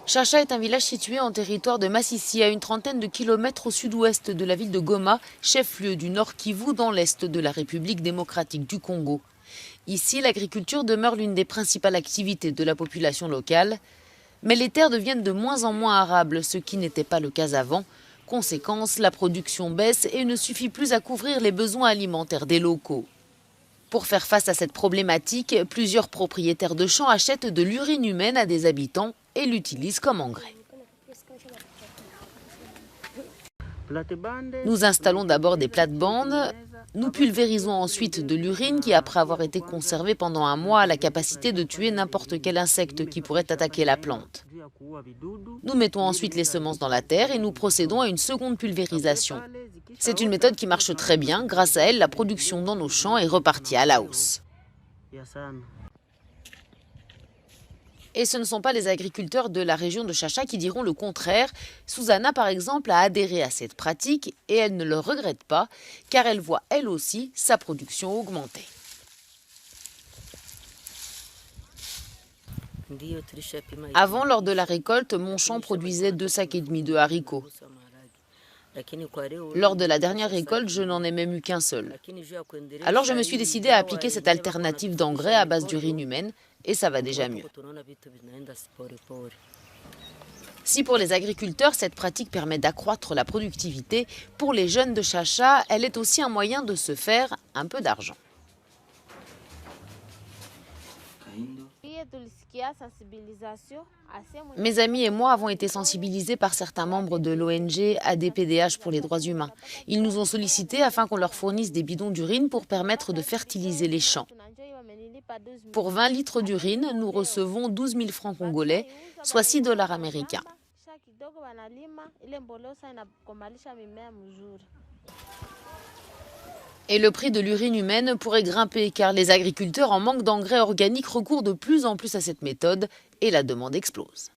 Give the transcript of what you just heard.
Chacha est un village situé en territoire de Massissi, à une trentaine de kilomètres au sud-ouest de la ville de Goma, chef-lieu du Nord Kivu dans l'est de la République démocratique du Congo. Ici, l'agriculture demeure l'une des principales activités de la population locale, mais les terres deviennent de moins en moins arables, ce qui n'était pas le cas avant. Conséquence, la production baisse et ne suffit plus à couvrir les besoins alimentaires des locaux. Pour faire face à cette problématique, plusieurs propriétaires de champs achètent de l'urine humaine à des habitants et l'utilisent comme engrais. Nous installons d'abord des plates-bandes. Nous pulvérisons ensuite de l'urine qui, après avoir été conservée pendant un mois, a la capacité de tuer n'importe quel insecte qui pourrait attaquer la plante. Nous mettons ensuite les semences dans la terre et nous procédons à une seconde pulvérisation. C'est une méthode qui marche très bien. Grâce à elle, la production dans nos champs est repartie à la hausse. Et ce ne sont pas les agriculteurs de la région de Chacha qui diront le contraire. Susanna, par exemple, a adhéré à cette pratique et elle ne le regrette pas, car elle voit elle aussi sa production augmenter. Avant, lors de la récolte, mon champ produisait 2,5 sacs de haricots. Lors de la dernière récolte, je n'en ai même eu qu'un seul. Alors je me suis décidée à appliquer cette alternative d'engrais à base d'urine humaine et ça va déjà mieux. Si pour les agriculteurs, cette pratique permet d'accroître la productivité, pour les jeunes de Chacha, elle est aussi un moyen de se faire un peu d'argent. Mes amis et moi avons été sensibilisés par certains membres de l'ONG ADPDH pour les droits humains. Ils nous ont sollicités afin qu'on leur fournisse des bidons d'urine pour permettre de fertiliser les champs. Pour 20 litres d'urine, nous recevons 12 000 francs congolais, soit 6 $ américains. Et le prix de l'urine humaine pourrait grimper car les agriculteurs en manque d'engrais organiques recourent de plus en plus à cette méthode et la demande explose.